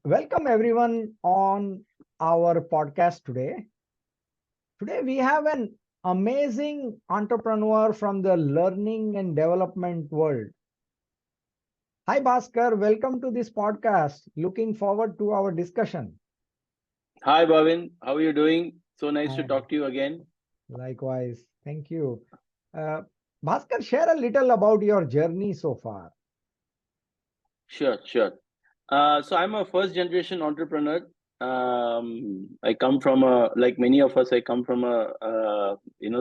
Welcome everyone on our podcast today. Today we have an amazing entrepreneur from the learning and development world. Hi Bhaskar, welcome to this podcast. Looking forward to our discussion. Hi, Bhavin. How are you doing? So nice to And talk to you again. likewise, thank you. Uh, Bhaskar, share a little about your journey so far. Sure. So I'm a first generation entrepreneur. I come from like many of us, I come from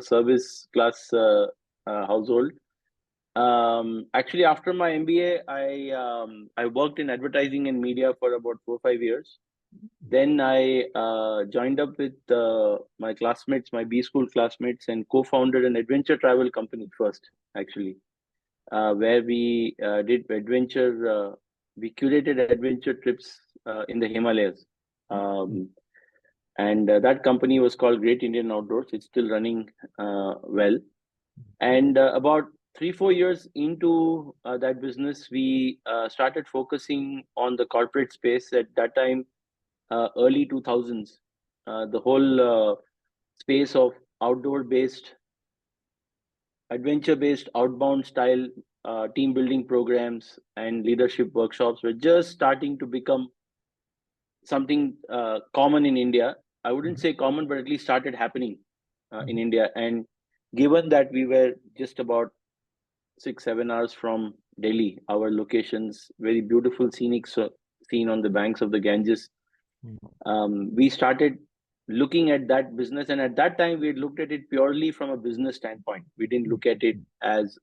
service class household. Actually, after my MBA, I worked in advertising and media for about 4 or 5 years. Then I joined up with my classmates, my B school classmates, and co-founded an adventure travel company first, actually, where we did adventure. We curated adventure trips in the Himalayas, um, and that company was called Great Indian Outdoors. It's still running well. And about 3 4 years into that business, we started focusing on the corporate space. At that time, early 2000s, the whole space of outdoor based, adventure based, outbound style team building programs and leadership workshops were just starting to become something common in India. I wouldn't Mhm. say common, but at least started happening in India. And given that we were just about 6 7 hours from Delhi, our locations, very beautiful scenic scene on the banks of the Ganges, Mhm. we started looking at that business. And at that time we had looked at it purely from a business standpoint. We didn't look at it as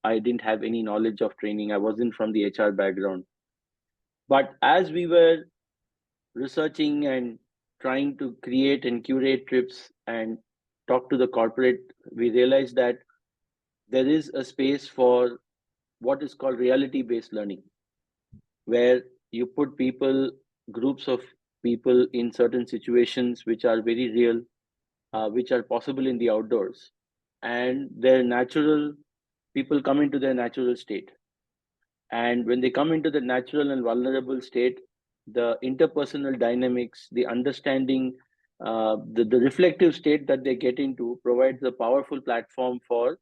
I didn't have any knowledge of training. I wasn't from the HR background. But as we were researching and trying to create and curate trips and talk to the corporate, we realized that there is a space for what is called reality based learning, where you put people, groups of people in certain situations which are very real, which are possible in the outdoors, and their natural people come into their natural state. And when they come into the natural and vulnerable state, the interpersonal dynamics, the understanding, the reflective state that they get into provides a powerful platform for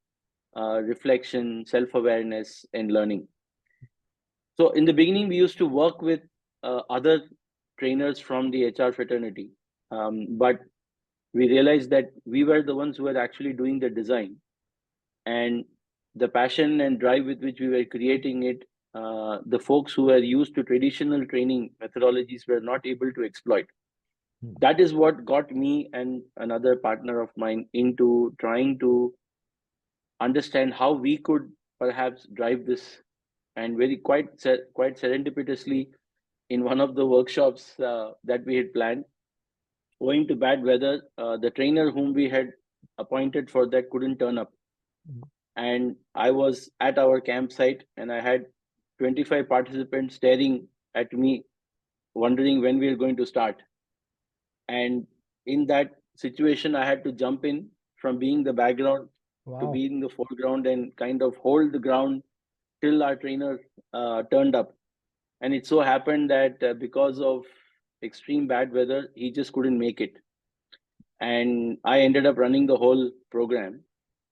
reflection, self awareness, and learning. So in the beginning, we used to work with other trainers from the HR fraternity, but we realized that we were the ones who were actually doing the design, and the passion and drive with which we were creating it, the folks who were used to traditional training methodologies were not able to exploit. That is what got me and another partner of mine into trying to understand how we could perhaps drive this. And very quite serendipitously, in one of the workshops that we had planned, owing to bad weather, the trainer whom we had appointed for that couldn't turn up. And I was at our campsite, and I had 25 participants staring at me, wondering when we are going to start. And in that situation, I had to jump in from being the background to Wow. being the foreground and kind of hold the ground till our trainer turned up. And it so happened that because of extreme bad weather, he just couldn't make it. And I ended up running the whole program.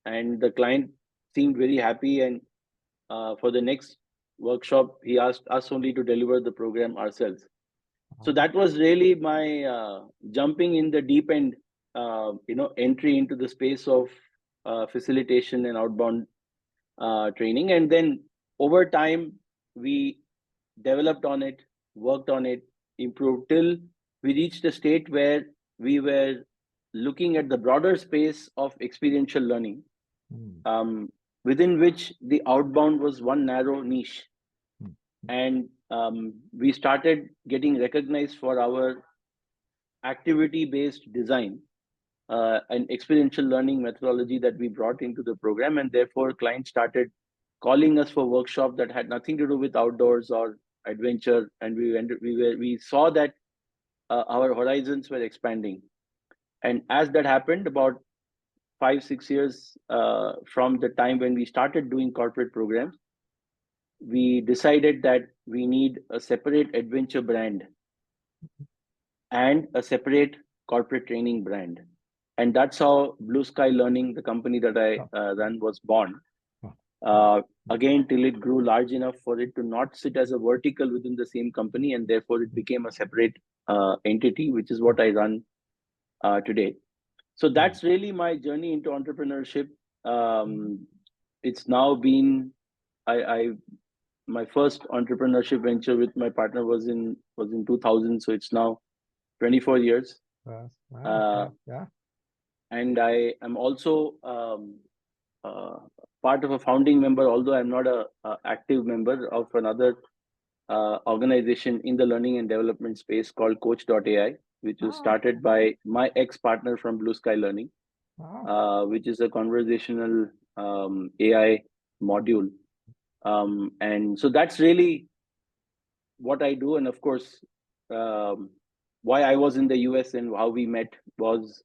And the client seemed very happy. And for the next workshop, he asked us only to deliver the program ourselves. So that was really my jumping in the deep end, entry into the space of facilitation and outbound training. And then over time, we developed on it, worked on it, improved till we reached a state where we were looking at the broader space of experiential learning, Mm. um, within which the outbound was one narrow niche. Mm. And we started getting recognized for our activity based design and experiential learning methodology that we brought into the program. And therefore, clients started calling us for workshop that had nothing to do with outdoors or adventure. And we saw that our horizons were expanding. And as that happened, about 5 6 years from the time when we started doing corporate programs, we decided that we need a separate adventure brand and a separate corporate training brand. And that's how BlueSky Learning, the company that I Oh, run, was born. oh, Uh, Again, till it grew large enough for it to not sit as a vertical within the same company, and therefore it became a separate entity, which is what I run today. So mm, that's really my journey into entrepreneurship. It's now been I my first entrepreneurship venture with my partner was in 2000, so it's now 24 years. okay. uh, Yeah. and I am also uh, part of a founding member, although I'm not a active member of another organization in the learning and development space called Coach.ai, which was Ah, started by my ex-partner from BlueSky Learning, ah, which is a conversational AI module. And so that's really what I do. And of course, um, why I was in the US and how we met was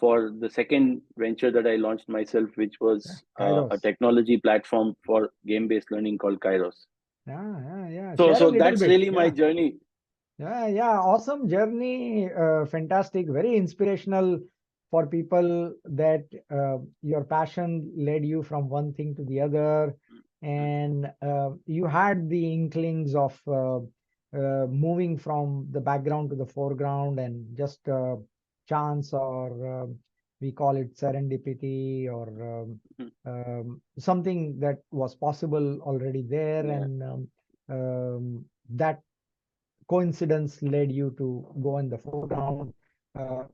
for the second venture that I launched myself, which yeah. was a Kairos. technology platform for game-based learning called Kairos. Yeah, yeah, yeah. So, Share a so little that's bit. really my Yeah. journey. Yeah, yeah, awesome journey, fantastic, very inspirational for people that your passion led you from one thing to the other, and you had the inklings of moving from the background to the foreground, and just chance, or we call it serendipity, or something that was possible already there, Yeah, and that coincidence led you to go in the foreground.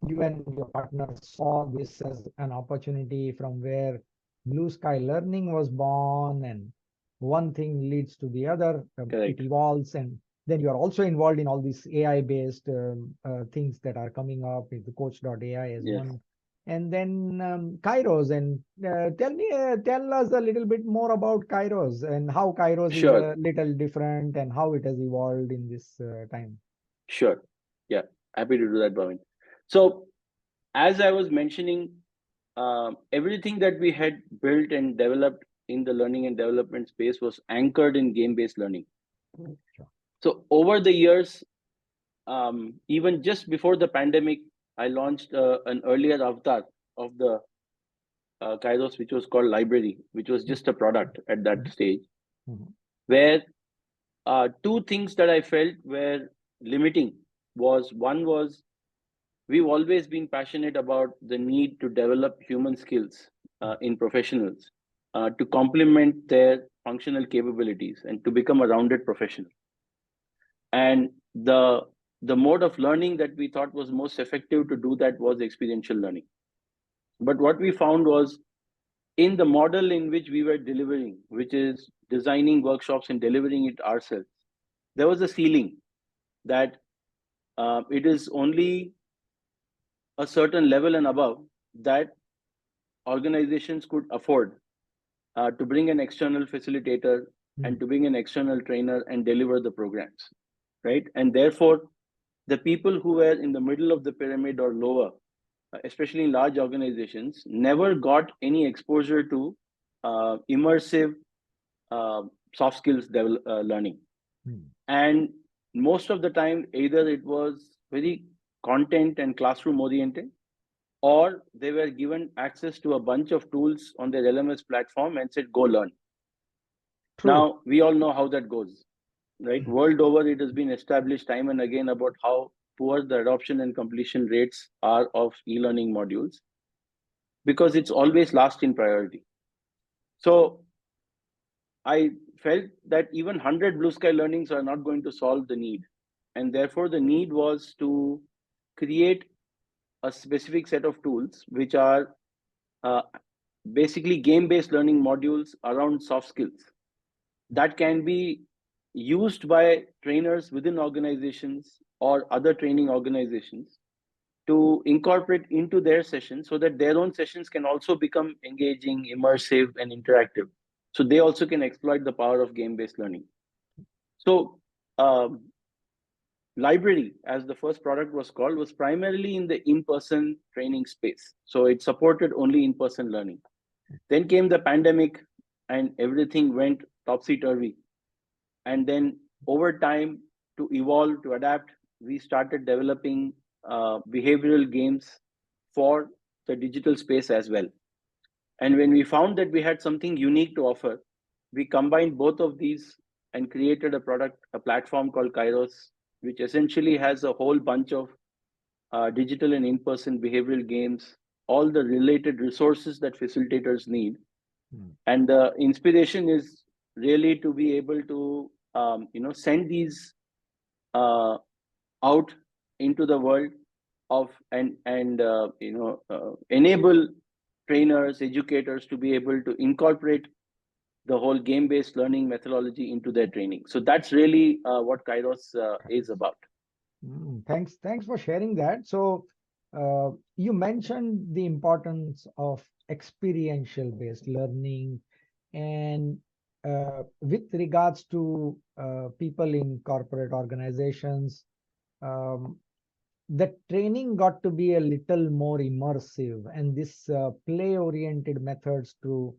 You and your partner saw this as an opportunity from where Blue Sky Learning was born, and one thing leads to the other. It correct. evolves, and then you are also involved in all these AI-based things that are coming up. The Coach.ai as Yes, one, and then Kairos. And tell us a little bit more about Kairos and how Kairos is sure, a little different and how it has evolved in this time. sure. Yeah, happy to do that, Bhavin. So, as I was mentioning, everything that we had built and developed in the learning and development space was anchored in game-based learning. Sure. So, over the years, even just before the pandemic, I launched an earlier avatar of the Kairos, which was called Library, which was just a product at that Mhm, stage, mhm, where two things that I felt were limiting was one was we've always been passionate about the need to develop human skills in professionals to complement their functional capabilities and to become a rounded professional. And the mode of learning that we thought was most effective to do that was experiential learning. But what we found was in the model in which we were delivering, which is designing workshops and delivering it ourselves, there was a ceiling that it is only a certain level and above that organizations could afford to bring an external facilitator and mhm, to bring an external trainer and deliver the programs, right? And therefore, the people who were in the middle of the pyramid or lower, especially in large organizations, never got any exposure to immersive uh, soft skills learning. mhm, And most of the time, either it was very content and classroom oriented, or they were given access to a bunch of tools on their LMS platform and said, go learn. true. Now, we all know how that goes, right? World over, it has been established time and again about how poor the adoption and completion rates are of e-learning modules because it's always last in priority. So I felt that even 100 blue sky learnings are not going to solve the need. And therefore, the need was to create a specific set of tools which are uh, basically game based learning modules around soft skills that can be used by trainers within organizations or other training organizations to incorporate into their sessions so that their own sessions can also become engaging, immersive, and interactive. So they also can exploit the power of game based learning. So, Library, as the first product was called, was primarily in the in person training space. So it supported only in person learning. Then came the pandemic and everything went topsy turvy. And then over time, to evolve, to adapt, we started developing behavioral games for the digital space as well. And when we found that we had something unique to offer, we combined both of these and created a product, a platform called Kairos, which essentially has a whole bunch of digital and in-person behavioral games, all the related resources that facilitators need. And the inspiration is really to be able to, send these uh, out into the world of and enable trainers, educators to be able to incorporate the whole game-based learning methodology into their training. So that's really what Kairos is about. Thanks for sharing that. So, you mentioned the importance of experiential-based learning, and with regards to people in corporate organizations, um, the training got to be a little more immersive, and this play-oriented methods to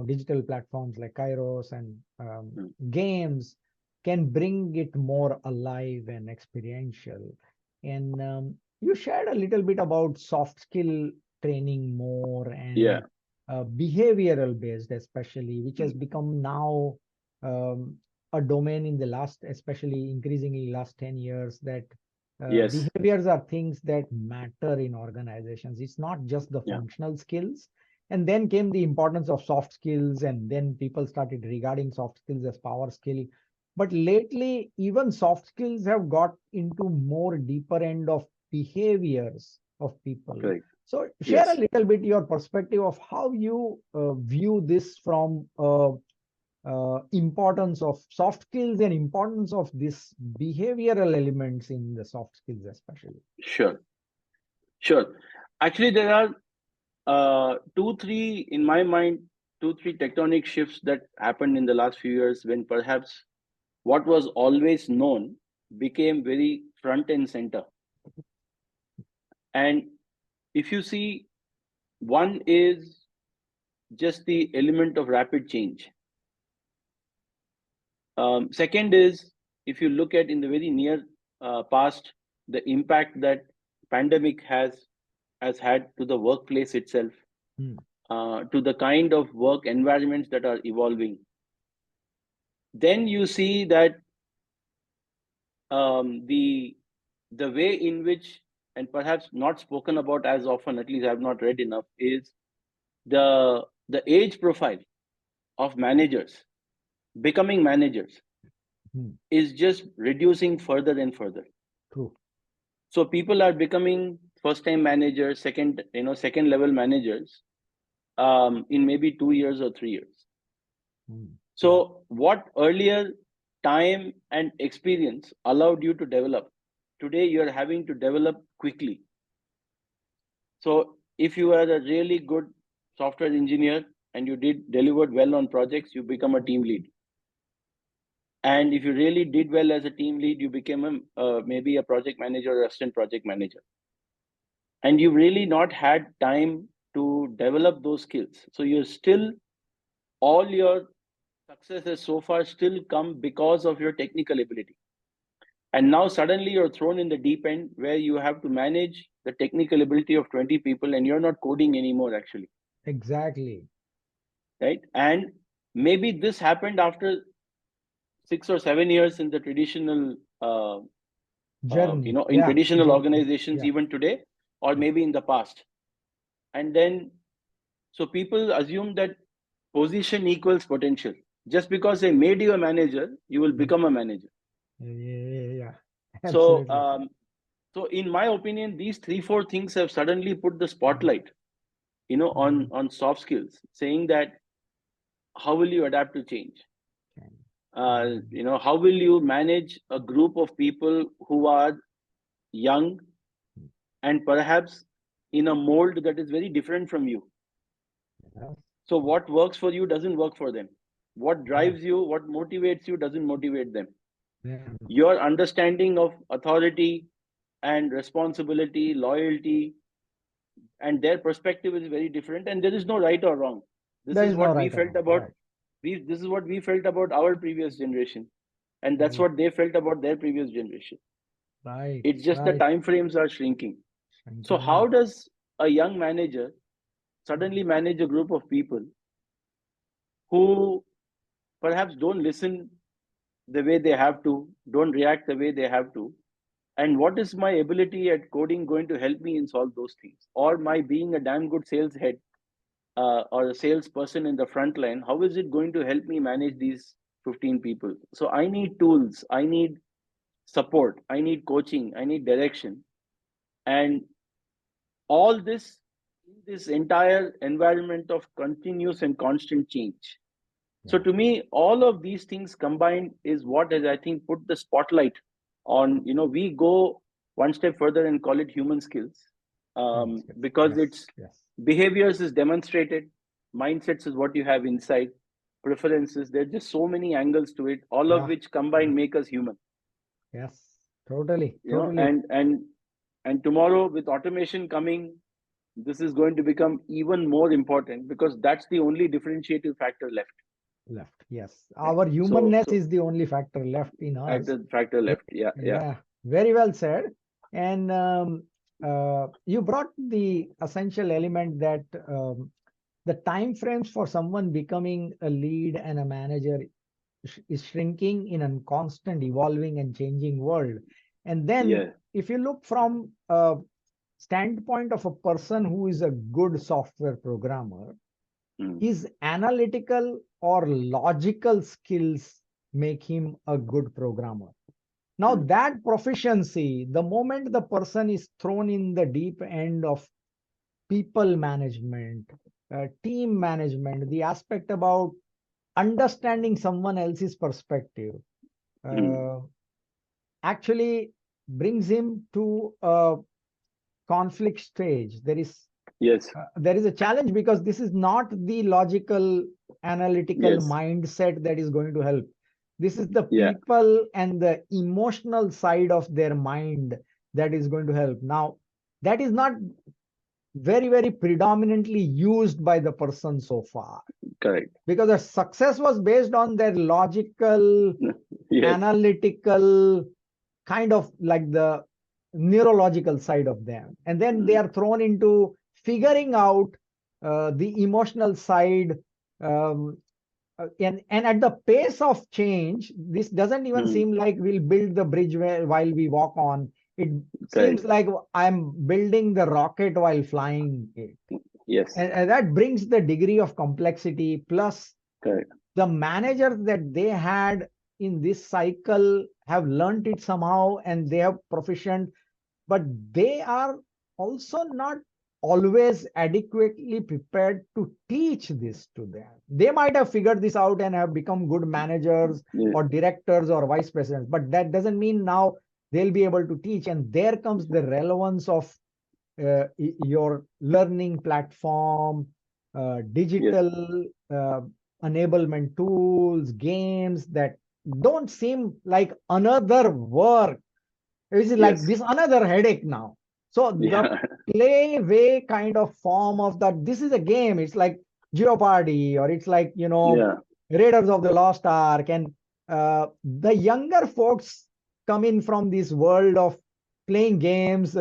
digital platforms like Kairos and Mm. games can bring it more alive and experiential. And you shared a little bit about soft skill training more Yeah. and behavioral based, especially, which has Mm. become now um, a domain in the last, especially increasingly last 10 years, that Yes. behaviors are things that matter in organizations. It's not just the Yeah. functional skills. And then came the importance of soft skills, and then people started regarding soft skills as power skill. But lately, even soft skills have got into more deeper end of behaviors of people. Correct. So share a Yes. little bit your perspective of how you view this from importance of soft skills and importance of this behavioral elements in the soft skills, especially. Sure. Sure. Actually, there are two, three, in my mind, two, three tectonic shifts that happened in the last few years when perhaps what was always known became very front and center. And if you see, one is just the element of rapid change. Second is, if you look at in the very near past, the impact that pandemic has had to the workplace itself, Hmm. to the kind of work environments that are evolving. Then you see that the way in which, and perhaps not spoken about as often, at least I have not read enough, is the age profile of managers becoming managers Hmm. is just reducing further and further. True. So people are becoming first time managers, second level managers, in maybe 2 years or 3 years. Hmm. So what earlier time and experience allowed you to develop, today you're having to develop quickly. So if you are a really good software engineer and you did delivered well on projects, you become a team lead. And if you really did well as a team lead, you became maybe a project manager or assistant project manager. And you've really not had time to develop those skills. So you're still, all your successes so far still come because of your technical ability. And now suddenly you're thrown in the deep end where you have to manage the technical ability of 20 people and you're not coding anymore, actually. Exactly. Right. And maybe this happened after 6 or 7 years in the traditional Journey. in Yeah. traditional Journey. organizations Yeah. even today, or Yeah. maybe in the past. And then so people assume that position equals potential. Just because they made you a manager, you will Mm. become a manager. Yeah. So Absolutely. so in my opinion, these three four things have suddenly put the Mm. spotlight, Mm. on soft skills, saying that how will you adapt to change, Okay. Mm. how will you manage a group of people who are young and perhaps in a mold that is very different from you. Yes. So what works for you doesn't work for them. What Yeah. drives you, what motivates you doesn't motivate them. Yeah. Your understanding of authority and responsibility, loyalty, and their perspective is very different, and there is no right or wrong. This There is is no what we right or felt wrong. about Right. this is what we felt about our previous generation. and that's Right. what they felt about their previous generation. Right. It's just the Right. time frames are shrinking. So Shrinking. Yeah. how does a young manager suddenly manage a group of people who perhaps don't listen the way they have to, don't react the way they have to? And what is my ability at coding going to help me in solve those things? Or my being a damn good sales head or a salesperson in the front line, how is it going to help me manage these 15 people? So I need tools, I need support, I need coaching, I need direction. And all this in this entire environment of continuous and constant change. So Yeah. to me, all of these things combined is what has, I think, put the spotlight on, we go one step further and call it human skills, Human skills. because Yes. it's Yes. behaviors is demonstrated, mindsets is what you have inside, preferences. There's just so many angles to it, all of Yeah. which Yeah. combined make us human. Yes. Totally. You know, Totally. and tomorrow with automation coming, this is going to become even more important because that's the only differentiative factor left, Left. Yes. right? Our So humanness is the only factor left in us. factor left. Yeah, yeah. Yeah, very well said. And you brought the essential element that the time frames for someone becoming a lead and a manager is shrinking in a constant evolving and changing world. And then Yeah. if you look from a standpoint of a person who is a good software programmer, Mm, his analytical or logical skills make him a good programmer. Now, mm, that proficiency, the moment the person is thrown in the deep end of people management, team management, the aspect about understanding someone else's perspective, mm. uh, actually brings him to a conflict stage. Yes, There is a challenge because this is not the logical analytical yes, mindset that is going to help. This is the yeah, people and the emotional side of their mind that is going to help. Now, that is not very predominantly used by the person so far correct. because the success was based on their logical, Yes. analytical, kind of like the neurological side of them. And then they Mm, are thrown into figuring out the emotional side. Um, and at the pace of change, this doesn't even mm, seem like we'll build the bridge while we walk on. It seems correct. like I'm building the rocket while flying it. Yes, And that brings the degree of complexity plus correct. the managers that they had in this cycle have learned it somehow and they have proficient, but they are also not always adequately prepared to teach this to them. They might have figured this out and have become good managers Yeah, or directors or vice presidents, but that doesn't mean now they'll be able to teach. And there comes the relevance of your learning platform, yes, digital enablement tools, games that don't seem like another work. It's like yes, this another headache now. So the yeah, play way kind of form of that. This is a game. It's like Jeopardy, or it's like yeah, Raiders of the Lost Ark, and the younger folks come in from this world of playing games.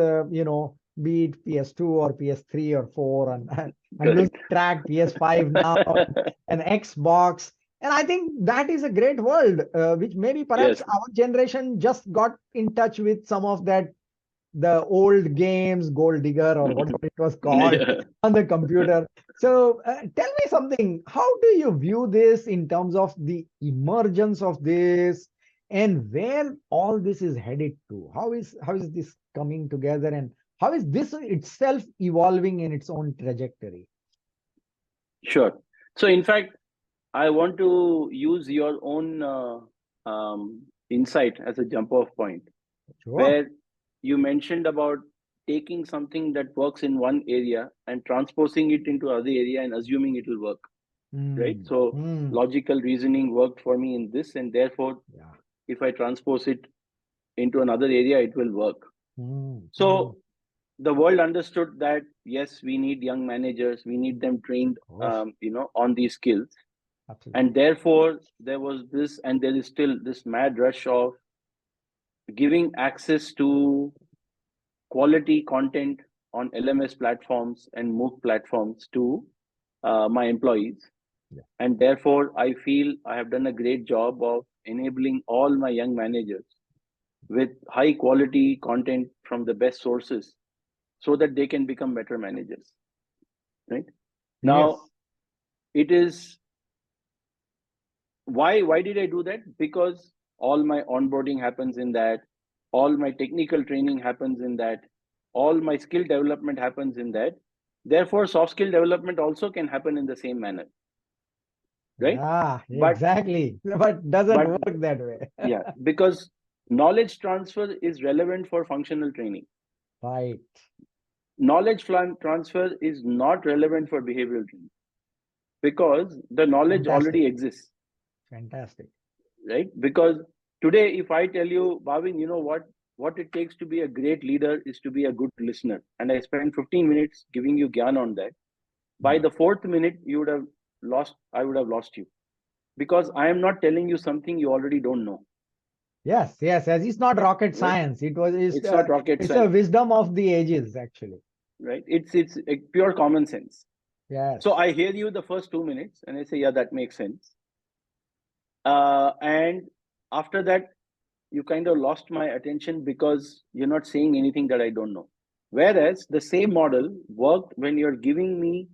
Be it PS2 or PS3 or 4, and I'm losing correct. track. PS5 now, and Xbox. And I think that is a great world, which maybe perhaps Yes, our generation just got in touch with some of that, the old games, Gold Digger or whatever it was called yeah, on the computer. So tell me something. How do you view this in terms of the emergence of this and where all this is headed to? How is this coming together and how is this itself evolving in its own trajectory? sure. So, in fact, I want to use your own insight as a jump off point, Sure. where you mentioned about taking something that works in one area and transposing it into other area and assuming it will work, right? Hmm. So Hmm. logical reasoning worked for me in this, and therefore, Yeah. if I transpose it into another area, it will work. Hmm. Hmm. So the world understood that yes, we need young managers, we need them trained, Of course. on these skills. Absolutely. And therefore, there was this, and there is still this mad rush of giving access to quality content on LMS platforms and MOOC platforms to my employees. Yeah. And therefore, I feel I have done a great job of enabling all my young managers with high quality content from the best sources so that they can become better managers. Right Yes. now, it is why did I do that? Because all my onboarding happens in that, all my technical training happens in that, all my skill development happens in that. Therefore, soft skill development also can happen in the same manner, right? Yeah, But exactly. But doesn't but work that way. yeah, because knowledge transfer is relevant for functional training. Right. Knowledge transfer is not relevant for behavioral training because the knowledge Fantastic. already exists, Fantastic. right? Because today, if I tell you, Bhavin, you know what it takes to be a great leader is to be a good listener, and I spent 15 minutes giving you gyan on that. By Hmm. the fourth minute, you would have lost. I would have lost you because I am not telling you something you already don't know, Yes, yes, as it's not rocket right? science. It's not rocket It's a science, wisdom of the ages, actually. right? It's a pure common sense. So Yes. I hear you the first 2 minutes, and I say, yeah, that makes sense. And after that, you kind of lost my attention because you're not saying anything that I don't know. Whereas the same model worked when you're giving me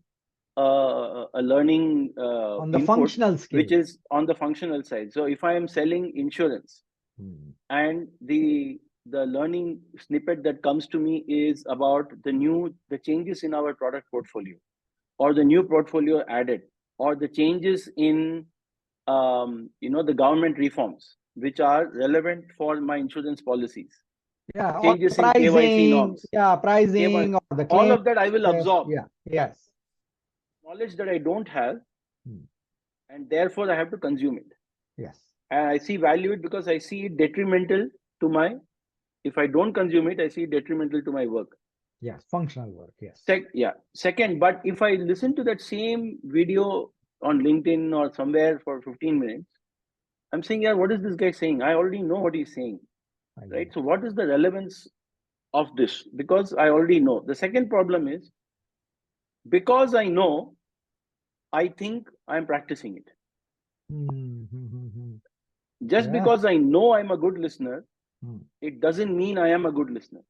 a learning On the input, functional which skills. is on the functional side. So if I am selling insurance Hmm. and the learning snippet that comes to me is about the changes in our product portfolio or the new portfolio added or the changes in the government reforms which are relevant for my insurance policies, Yeah, or the changes in KYC pricing. norms, Yeah, KY, pricing or the all claim of that I will process. absorb. Yeah, yes. Knowledge that I don't have, Hmm. and therefore I have to consume it. Yes, And I see value it because I see it detrimental to my. If I don't consume it, I see it detrimental to my work. yes. Functional work. Yes. Yeah. Second, but if I listen to that same video on LinkedIn or somewhere for 15 minutes, I'm saying, yeah, what is this guy saying? I already know what he's saying, I right? agree. So what is the relevance of this? Because I already know. The second problem is because I know, I think I'm practicing it. Hmm, hmm, hmm, hmm. Just Yes. because I know I'm a good listener, Hmm. it doesn't mean I am a good listener,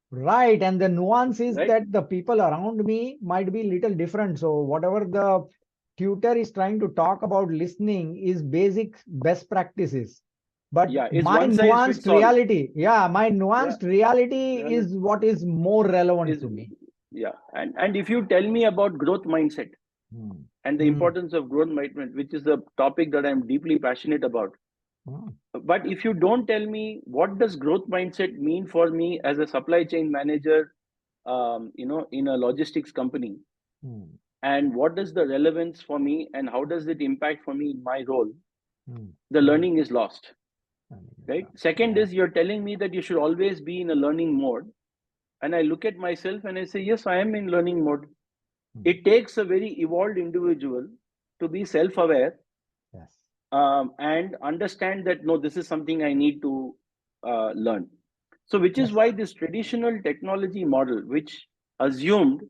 Right. And the nuance is right? that the people around me might be little different. So whatever the tutor is trying to talk about listening is basic best practices. But Yeah, it's my one size nuanced fits all. reality, yeah, my Yeah, nuanced reality reality is what is more relevant is to me. yeah, and if you tell me about growth mindset Hmm. and the Hmm. importance of growth mindset, which is a topic that I'm deeply passionate about, Hmm. but if you don't tell me what does growth mindset mean for me as a supply chain manager, in a logistics company, Hmm. and what is the relevance for me and how does it impact for me in my role, Hmm. the Hmm. learning is lost, I mean, it's right? not- Second Yeah. is you're telling me that you should always be in a learning mode, and I look at myself and I say, yes, I am in learning mode. Hmm. It takes a very evolved individual to be self-aware, Yes. and understand that no, this is something I need to learn. So which is Yes. why this traditional technology model, which assumed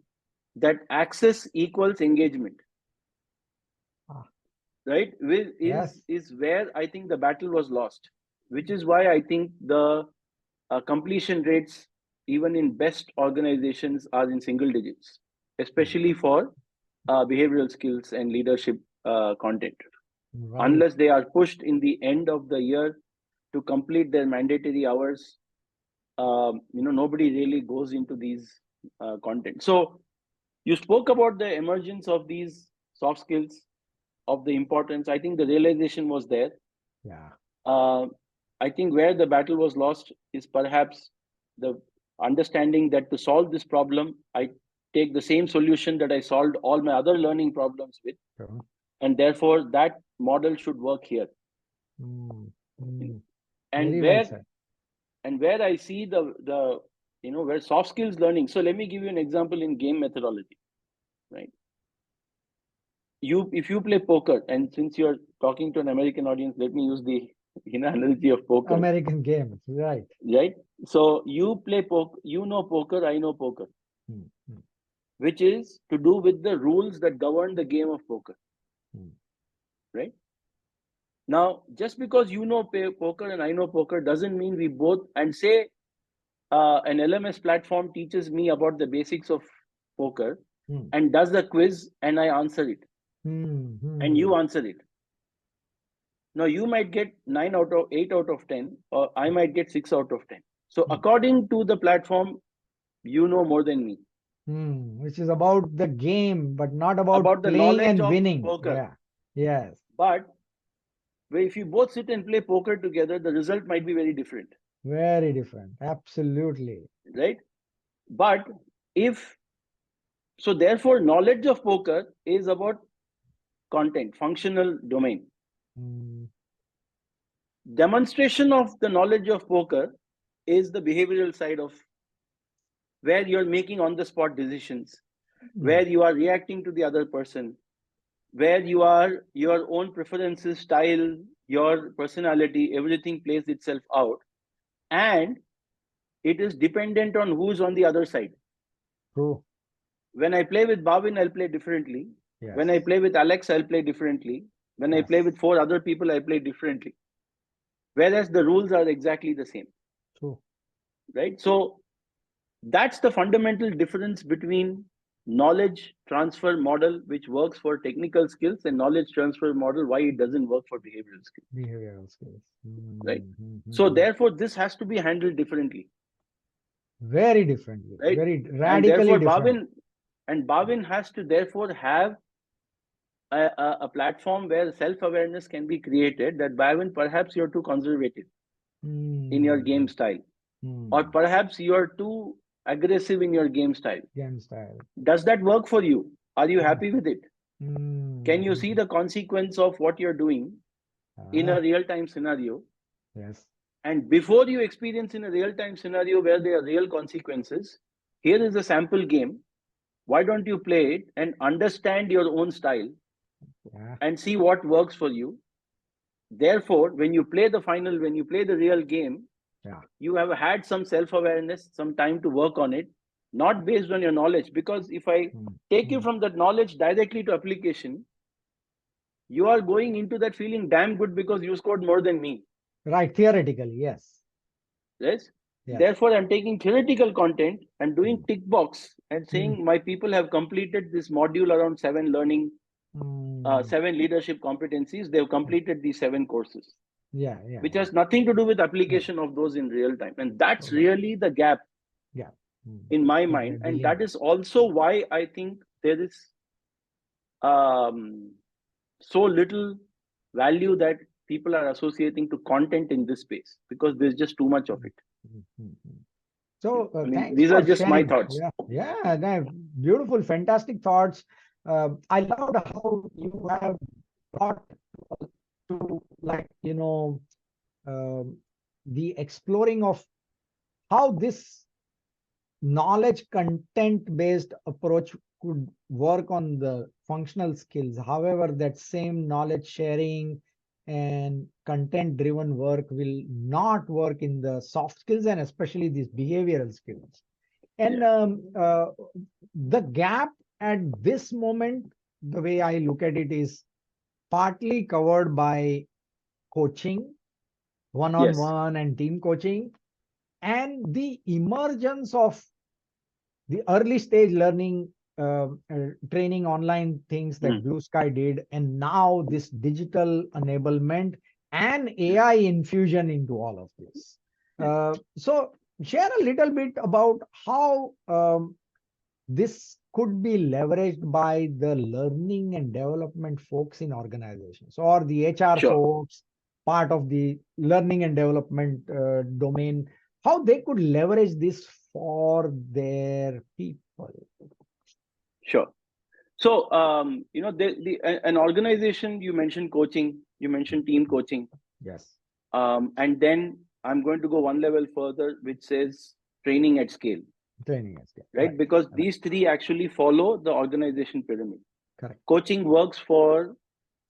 that access equals engagement, Ah, right, yes. is where I think the battle was lost. Which is why I think the completion rates, even in best organizations, are in single digits, Hmm. especially for behavioral skills and leadership content. Right. Unless they are pushed in the end of the year to complete their mandatory hours, nobody really goes into these content. So you spoke about the emergence of these soft skills, of the importance. I think the realization was there. Yeah. uh, I think where the battle was lost is perhaps the understanding that to solve this problem, I take the same solution that I solved all my other learning problems with, Sure. and therefore that model should work here. Hmm. Hmm. And Very well said. where I see the where soft skills learning. So let me give you an example in game methodology, right? if you play poker, and since you're talking to an American audience, let me use the analogy of poker, American games, right? right? So you play poker, you know poker, I know poker, Hmm, hmm, which is to do with the rules that govern the game of poker, hmm, right? Now, just because you know poker and I know poker doesn't mean we both, and say an LMS platform teaches me about the basics of poker hmm, and does the quiz and I answer it hmm, and you hmm, answer it. Now, you might get 9 out of 8 out of 10, or I might get 6 out of 10. So, hmm, according to the platform, you know more than me which is about the game, but not about about the playing knowledge and of winning. poker. Yeah. Yes. But if you both sit and play poker together, the result might be very different, Very different. Absolutely. right? But if so, therefore, knowledge of poker is about content, functional domain. Hmm, Demonstration of the knowledge of poker is the behavioral side of where you're making on the spot decisions, hmm, where you are reacting to the other person, where you are your own preferences, style, your personality, everything plays itself out. And it is dependent on who's on the other side. true. When I play with Bhavin, I'll play differently. When I Yes. play with Alex, I'll play differently. When I play Yes. with 4 other people, I play differently. Whereas the rules are exactly the same, True. right? So that's the fundamental difference between knowledge transfer model, which works for technical skills, and knowledge transfer model, why it doesn't work for behavioral skills, Behavioral skills. right? Hmm, hmm, hmm, So hmm. therefore, this has to be handled differently, Very differently. right? Very And radically therefore, different. Bhavin has to therefore have a platform where self-awareness can be created that Bhavin, perhaps you're too conservative in your Hmm, game style, or hmm. perhaps you're too aggressive in your game style. Game style. Does that work for you? Are you Hmm, happy with it? hmm, Can you hmm. see the consequence of what you're doing in a Ah, real time scenario? yes. And before you experience in a real time scenario where there are real consequences, here is a sample game. Why don't you play it and understand your own style Yeah. and see what works for you? Therefore, when you play the real game, Yeah. you have had some self awareness, some time to work on it, not based on your knowledge. Because if I Hmm, take you hmm. from that knowledge directly to application, you are going into that feeling damn good because you scored more than me. Right. Theoretically, yes. Yes. Yes. Therefore, I'm taking theoretical content and doing Hmm, tick box and hmm, saying my people have completed this module around 7 leadership competencies. They've hmm. completed these 7 courses, Yeah. Yeah. which Yeah. has nothing to do with Yeah. application of those in real time. And that's Right. really the gap Yeah. Hmm. in my That we're mind. And dealing that with. is also why I think there is um, so little value that people are associating to content in this space because there's just too much of Hmm, it. hmm, hmm, hmm. So I mean, thanks these are for just my sharing. thoughts. Yeah. Yeah. Beautiful, fantastic thoughts. I loved how you have brought to, like, um, the exploring of how this knowledge content based approach could work on the functional skills. However, that same knowledge sharing and content driven work will not work in the soft skills and especially these behavioral skills. And Yeah, the gap at this moment, the way I look at it, is partly covered by coaching, one on yes. one and team coaching, and the emergence of the early stage learning, training online things that Mm. Blue Sky did, and now this digital enablement and AI infusion into all of this. Yeah, So share a little bit about how this could be leveraged by the learning and development folks in organizations or the HR sure, folks, part of the learning and development domain, how they could leverage this for their people. sure. So, an organization, you mentioned coaching, you mentioned team coaching. Yes, And then I'm going to go one level further, which says training at scale, training as well. right? Right, Because right. these three actually follow the organization pyramid. Correct. Coaching works for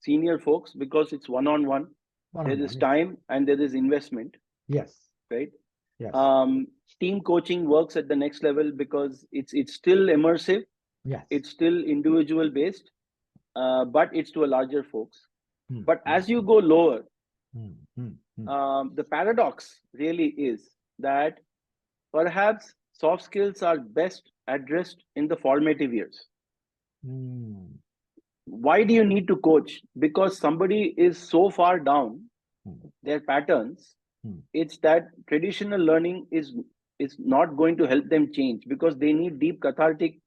senior folks because it's one-on-one. There is One-on-one. time and there is investment, Yes. right? Yes. Team coaching works at the next level because it's still immersive, Yes. it's still individual based, but it's to a larger folks. Hmm, But hmm, as you go lower, hmm. the paradox really is that perhaps soft skills are best addressed in the formative years. Hmm, Why do you need to coach? Because somebody is so far down hmm, their patterns, hmm. it's that traditional learning is not going to help them change because they need deep cathartic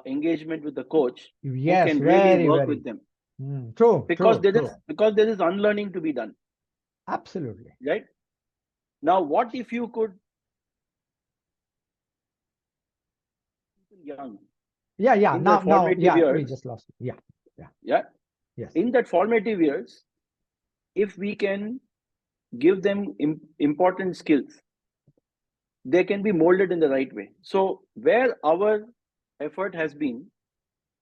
engagement with the coach who Yes, can really very, work very. with them, True, because true, true. there is unlearning to be done, Absolutely. right? Now what if you could young Yeah, yeah. in their Now, formative yeah, we years, just lost it. Yeah, yeah. yeah, Yes. in that formative years, if we can give them important skills, they can be molded in the right way. So where our effort has been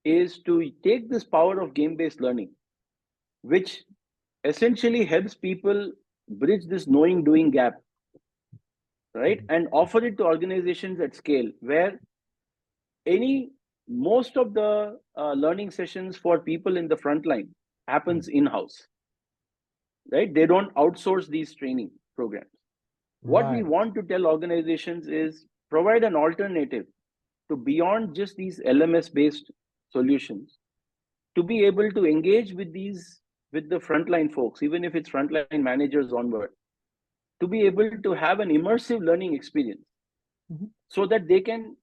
is to take this power of game based learning, which essentially helps people bridge this knowing doing gap, right, and offer it to organizations at scale where any most of the learning sessions for people in the front line happens in house, right? They don't outsource these training programs. What we Right. want to tell organizations is provide an alternative to beyond just these LMS based solutions, to be able to engage with the frontline folks, even if it's frontline managers onward, to be able to have an immersive learning experience Mhm. so that they can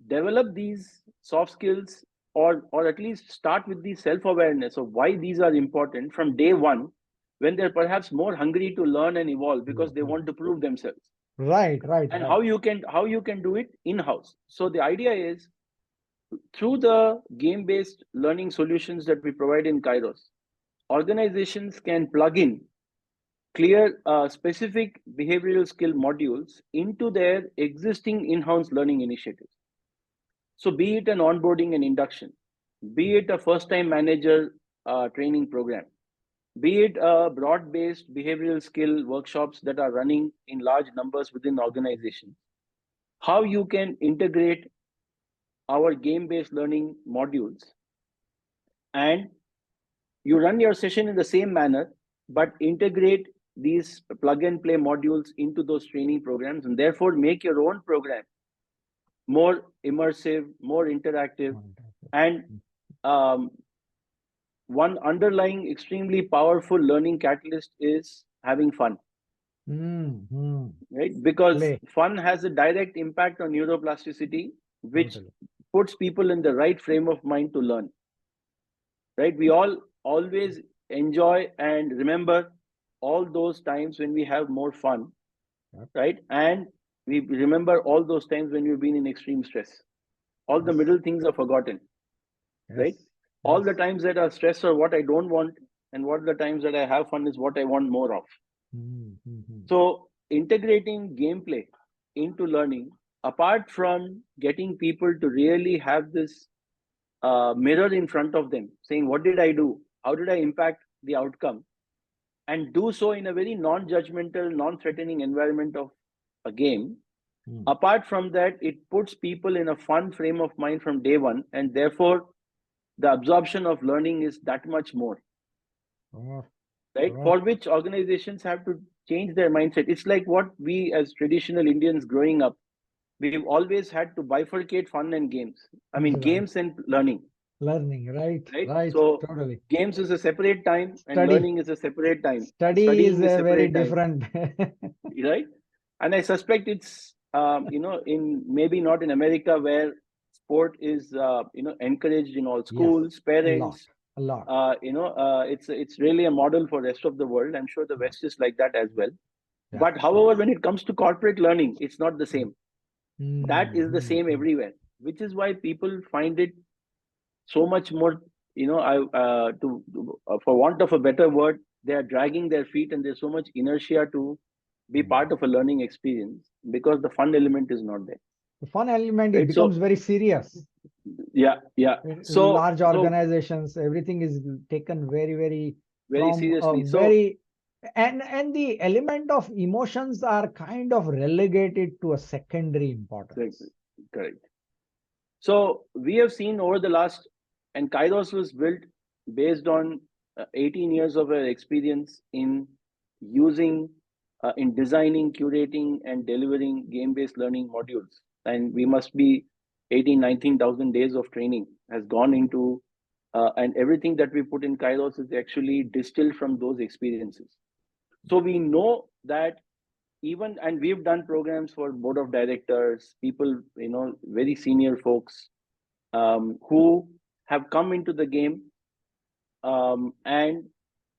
develop these soft skills, or at least start with the self awareness of why these are important from day one, when they're perhaps more hungry to learn and evolve because they want to prove themselves, Right, right, and right. how you can do it in house. So the idea is, through the game based learning solutions that we provide in Kairos, organizations can plug in clear specific behavioral skill modules into their existing in-house learning initiatives. So be it an onboarding and induction, be it a first-time manager training program, be it broad-based behavioral skill workshops that are running in large numbers within organizations, how you can integrate our game-based learning modules, and you run your session in the same manner, but integrate these plug and play modules into those training programs, and therefore make your own program more immersive, more interactive, and um, one underlying extremely powerful learning catalyst is having fun, right? Because Play. fun has a direct impact on neuroplasticity, which Totally. puts people in the right frame of mind to learn, right? We all always enjoy and remember all those times when we have more fun, Yep. right? And we remember all those times when we've been in extreme stress. All the Yes. middle things are forgotten, Yes. right? All Yes. the times that are stress are what I don't want, and what the times that I have fun is what I want more of. Mm-hmm. So integrating gameplay into learning, apart from getting people to really have this mirror in front of them, saying, what did I do? How did I impact the outcome? And do so in a very non-judgmental, non-threatening environment of a game. Apart from that, it puts people in a fun frame of mind from day one, and therefore the absorption of learning is that much more, Oh, right? oh. For which organizations have to change their mindset. It's like what we as traditional Indians growing up, we've always had to bifurcate fun and games. I mean, Right. games and learning, Learning. Right. right? Right. So Totally. games is a separate time and Study. learning is a separate time. Study is Studying is very separate time, different. right? And I suspect it's in maybe not in America, where sport is encouraged in all Yes. schools, A lot. parents. A lot. It's really a model for rest of the world. I'm sure the Yeah. West is like that as well. Yeah. But however, when it comes to corporate learning, it's not the same. That is the same Mm-hmm. everywhere, which is why people find it so much more. I for want of a better word, they are dragging their feet, and there's so much inertia to be part of a learning experience because the fun element is not there, The fun element, it right? becomes So very serious. Yeah. Large So organizations, everything is taken very, very very from a seriously. So very, and the element of emotions are kind of relegated to a secondary correct. importance. Correct. So we have seen over the last, and Kairos was built based on 18 years of experience in using, in designing, curating, and delivering game-based learning modules. And we must be 18, 19,000 days of training has gone into, and everything that we put in Kairos is actually distilled from those experiences. So we know that even, and we've done programs for board of directors, people, very senior folks, who have come into the game. And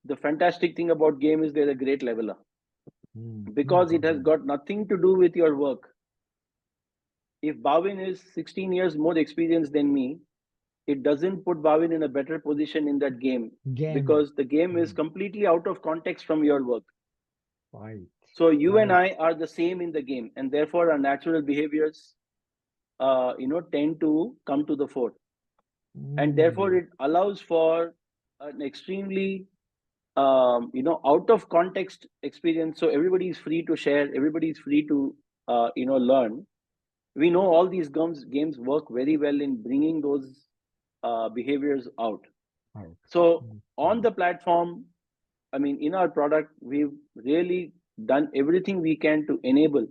the fantastic thing about game is they're a great leveler Mm, mm, because it has mm. got nothing to do with your work. If Bhavin is 16 years more experienced than me, it doesn't put Bhavin in a better position in that game Game. because the game is Mm, completely out of context from your work. right, So you and right. I are the same in the game, and therefore our natural behaviors, tend to come to the fore, and therefore Mm, it allows for an extremely, out of context experience. So everybody is free to share, everybody is free to, learn. We know all these games work very well in bringing those behaviors out. out. So Mm, on mm, the platform, I mean, in our product, we've really done everything we can to enable,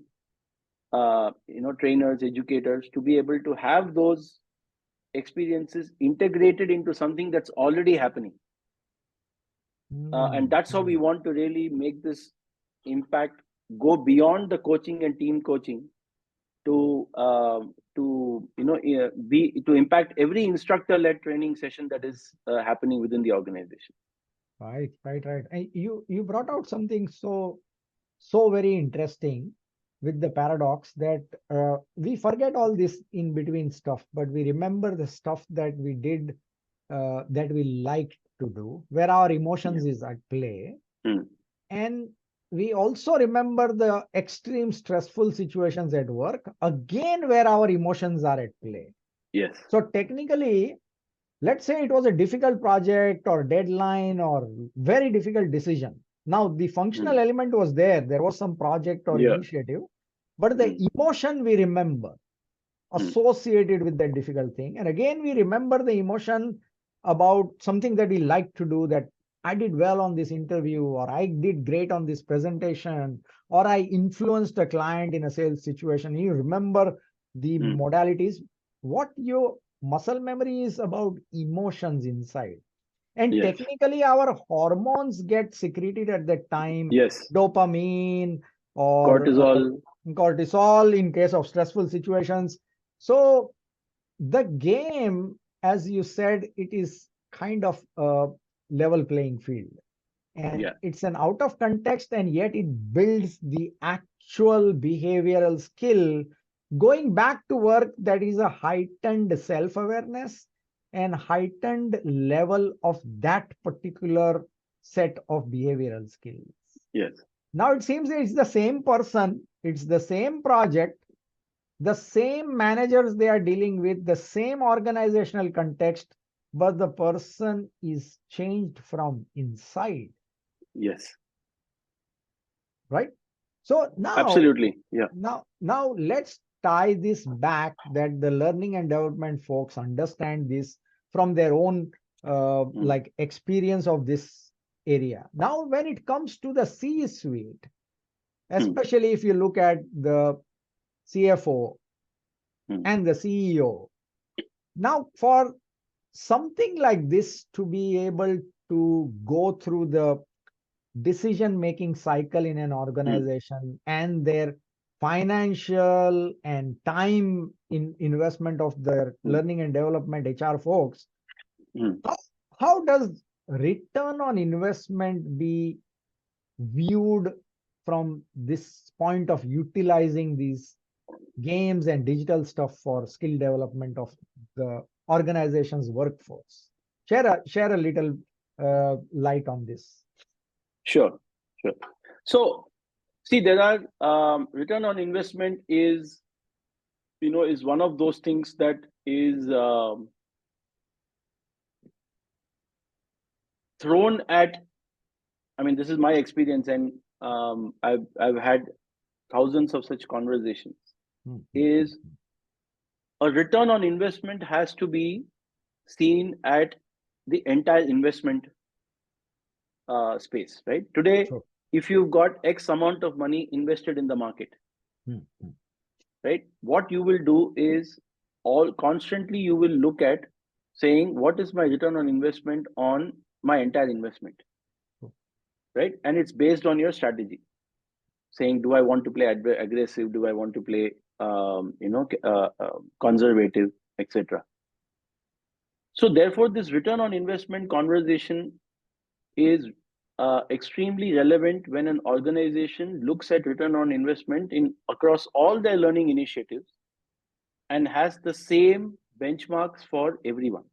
trainers, educators to be able to have those experiences integrated into something that's already happening. And mm, that's how we mm. want to really make this impact go beyond the coaching and team coaching to, be to impact every instructor led training session that is happening within the organization. Right, right, right. And you brought out something so very interesting with the paradox that we forget all this in between stuff, but we remember the stuff that we did, that we liked to do, where our Yeah. emotions is at play. Mm. And we also remember the extreme stressful situations at work, again, where our emotions are at play. Yes. So technically, let's say it was a difficult project or deadline or very difficult decision. Now, the functional Mm. element was there was some project or Yeah. initiative, but the Mm. emotion we remember Mm. associated with that difficult thing. And again, we remember the emotion about something that we like to do, that I did well on this interview, or I did great on this presentation, or I influenced a client in a sales situation. You remember the Mm. modalities. What your muscle memory is about emotions inside. And Yes. technically, our hormones get secreted at that time, Yes. dopamine or Cortisol. cortisol in case of stressful situations. So the game, as you said, it is kind of a level playing field. And Yeah. it's an out of context, and yet it builds the actual behavioral skill going back to work, that is a heightened self awareness and heightened level of that particular set of behavioral skills. Yes. Now it seems it's the same person, it's the same project, the same managers they are dealing with, the same organizational context, but the person is changed from inside, Yes. right? So now, Absolutely. Yeah. now let's tie this back, that the learning and development folks understand this from their own Mm. like experience of this area. Now, when it comes to the C suite, Mm. especially if you look at the CFO Mm. and the CEO, now for something like this to be able to go through the decision making cycle in an Mm. organization, and their financial and time in investment of their Mm. learning and development HR folks, Mm. how, how does return on investment be viewed from this point of utilizing these games and digital stuff for skill development of the organization's workforce? Share a little light on this. Sure. Sure. So, see, there are, return on investment is is one of those things that is thrown at, I mean, this is my experience, and I've had thousands of such conversations, is a return on investment has to be seen at the entire investment space, right? Today, Sure. if you've got X amount of money invested in the market, right, what you will do is all constantly you will look at saying, what is my return on investment on my entire investment, right? And it's based on your strategy, saying, do I want to play aggressive? Do I want to play, conservative, etc. So therefore, this return on investment conversation is extremely relevant when an organization looks at return on investment in across all their learning initiatives and has the same benchmarks for everyone.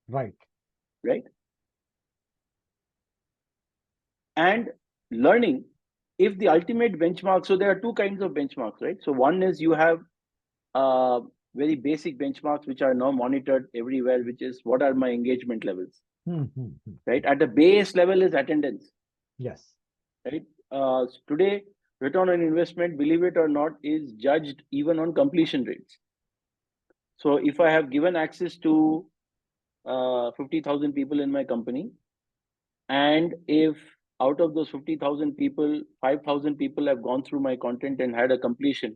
Right. Right. And learning, if the ultimate benchmark, so there are two kinds of benchmarks, right? So one is you have very basic benchmarks which are now monitored everywhere, which is what are my engagement levels, right? At the base level is attendance. Yes. Right. Today, return on investment, believe it or not, is judged even on completion rates. So if I have given access to 50,000 people in my company, and if out of those 50,000 people, 5,000 people have gone through my content and had a completion,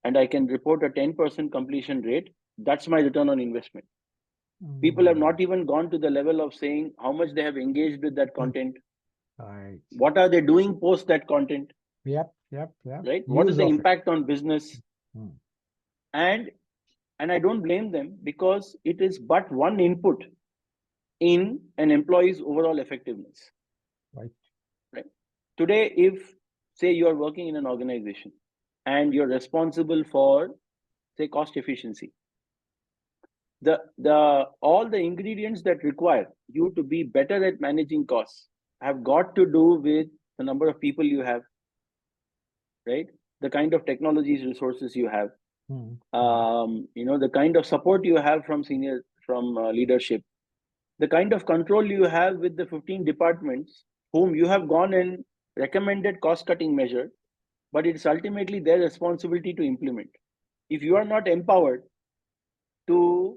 and I can report a 10% completion rate, that's my return on investment. People have not even gone to the level of saying how much they have engaged with that content. Right. What are they doing post that content? Yep. Right. What is the impact on business? And I don't blame them, because it is but one input in an employee's overall effectiveness. Right. Today, if say you are working in an organization and you're responsible for, say, cost efficiency, the all the ingredients that require you to be better at managing costs have got to do with the number of people you have, right? The kind of technologies resources you have, the kind of support you have from leadership, the kind of control you have with the 15 departments whom you have gone and recommended cost cutting measure, but it's ultimately their responsibility to implement. If you are not empowered to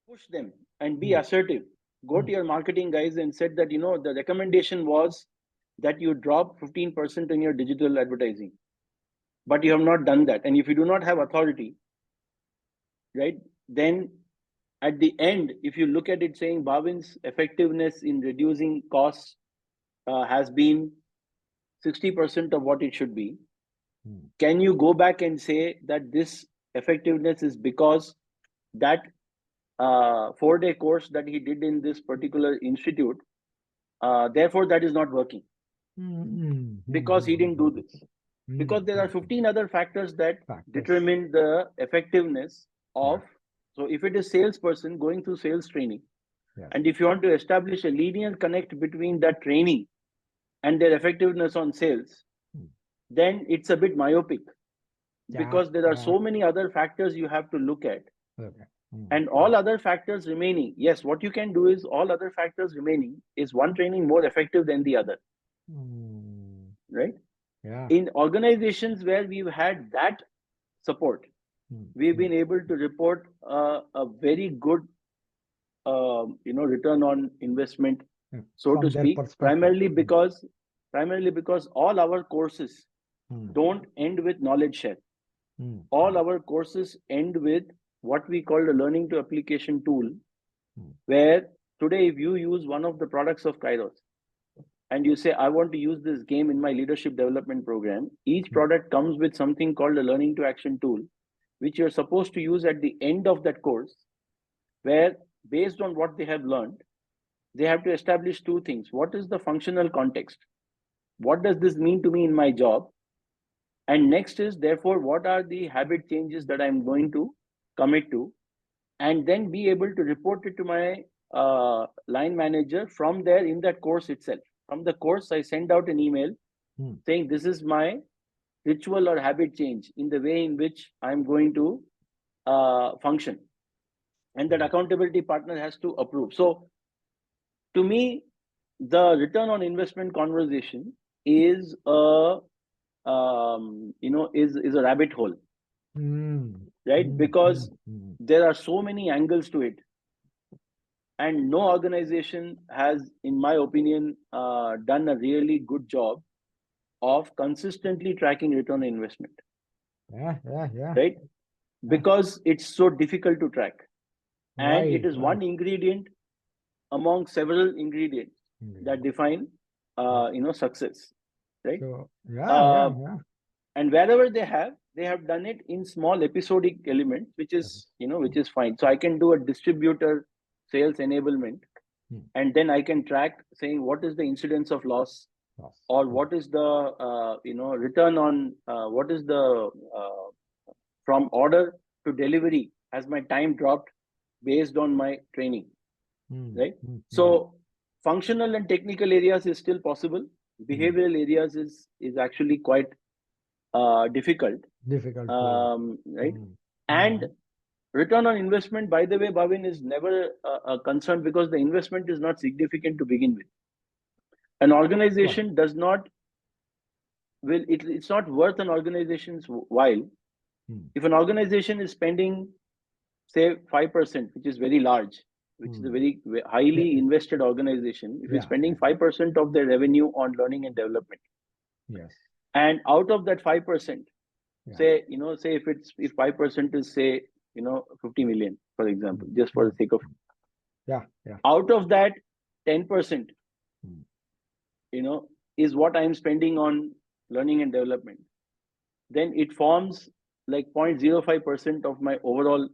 push them and be assertive, go to your marketing guys and said that, the recommendation was that you drop 15% in your digital advertising, but you have not done that. And if you do not have authority, right, then at the end, if you look at it saying Bhavin's effectiveness in reducing costs has been 60% of what it should be, can you go back and say that this effectiveness is because that 4-day course that he did in this particular institute, therefore that is not working because he didn't do this? Because there are 15 other factors that determine the effectiveness of. So if it is salesperson going through sales training, and if you want to establish a linear connect between that training and their effectiveness on sales, then it's a bit myopic, because there are so many other factors you have to look at. And all other factors remaining, yes, what you can do is all other factors remaining is one training more effective than the other, right? In organizations where we've had that support, we've been able to report a very good return on investment, so to speak, primarily because all our courses don't end with knowledge share. All our courses end with what we call the learning to application tool, where today if you use one of the products of Kairos and you say, I want to use this game in my leadership development program, each product comes with something called a learning to action tool, which you're supposed to use at the end of that course, where based on what they have learned, they have to establish two things. What is the functional context? What does this mean to me in my job? And next is, therefore, what are the habit changes that I'm going to commit to? And then be able to report it to my line manager from there in that course itself. From the course, I send out an email saying, this is my ritual or habit change in the way in which I'm going to function, and that accountability partner has to approve. So to me, the return on investment conversation is a is a rabbit hole, Mm, right? mm, mm, Because mm. there are so many angles to it, and no organization has, in my opinion, done a really good job of consistently tracking return on investment, Yeah, yeah, yeah, right? yeah. Because it's so difficult to track, and it Right, is right. one ingredient among several ingredients that Mm, define yeah. success, right? So, yeah, yeah, uh, yeah. and wherever they have done it in small episodic elements, which Okay. is which is fine. So I can do a distributor sales enablement, Mm, and then I can track saying what is the incidence of loss, yes, or yeah. what is the return on what is the from order to delivery, has my time dropped based on my training, Mm, right? mm, mm. So functional and technical areas is still possible. Mm. Behavioral areas is actually quite difficult, Difficult to. right? Mm, And mm. return on investment, by the way, Bhavin, is never a concern, because the investment is not significant to begin with. An Sure. organization does not it's not worth an organization's while Mm, if an organization is spending, say, 5%, which is very large, which is a mm. very Yeah, highly invested organization. If you're yeah, spending yeah. 5% of their revenue on learning and development, Yes. and out of that 5%, Yeah. say, say if 5% is, say, 50 million, for Mm, example, just for mm, the sake of, mm. Yeah, yeah. out of that 10%, Mm, you know, is what I'm spending on learning and development, then it forms like 0.05% of my overall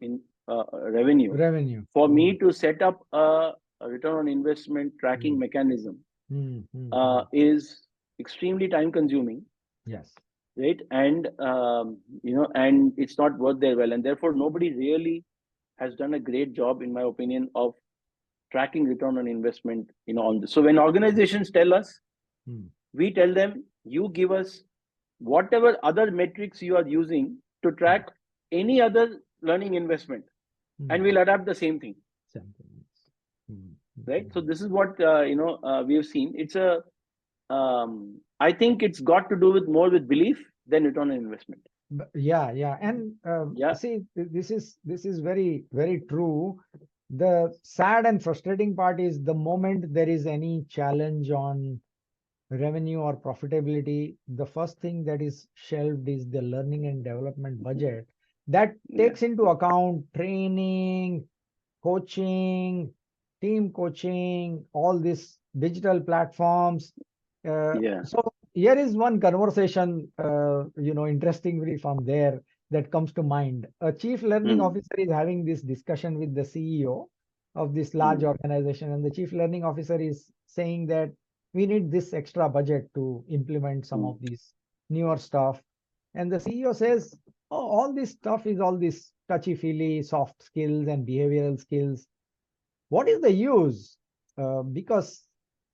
revenue. revenue. For Mm, me to set up a return on investment tracking mm, mechanism mm, mm, mm. is extremely time consuming, Yes. right? And and it's not worth their while, and therefore nobody really has done a great job, in my opinion, of tracking return on investment, on this. So when organizations tell us, Mm, we tell them, you give us whatever other metrics you are using to mm, track any other learning investment, and mm. we'll adapt the same thing, Sentiments. Mm, mm, right? So mm. this is what we have seen. It's a I think it's got to do with more with belief than return on investment. Yeah, yeah. And Yeah. see, this is very, very true. The sad and frustrating part is the moment there is any challenge on revenue or profitability, the first thing that is shelved is the learning and development budget that Yeah. takes into account training, coaching, team coaching, all these digital platforms. Yeah. So here is one conversation, interestingly from there that comes to mind. A chief learning Mm, officer is having this discussion with the CEO of this large mm, organization, and the chief learning officer is saying that we need this extra budget to implement some mm, of these newer stuff. And the CEO says, oh, all this stuff is all this touchy-feely soft skills and behavioral skills. What is the use? Because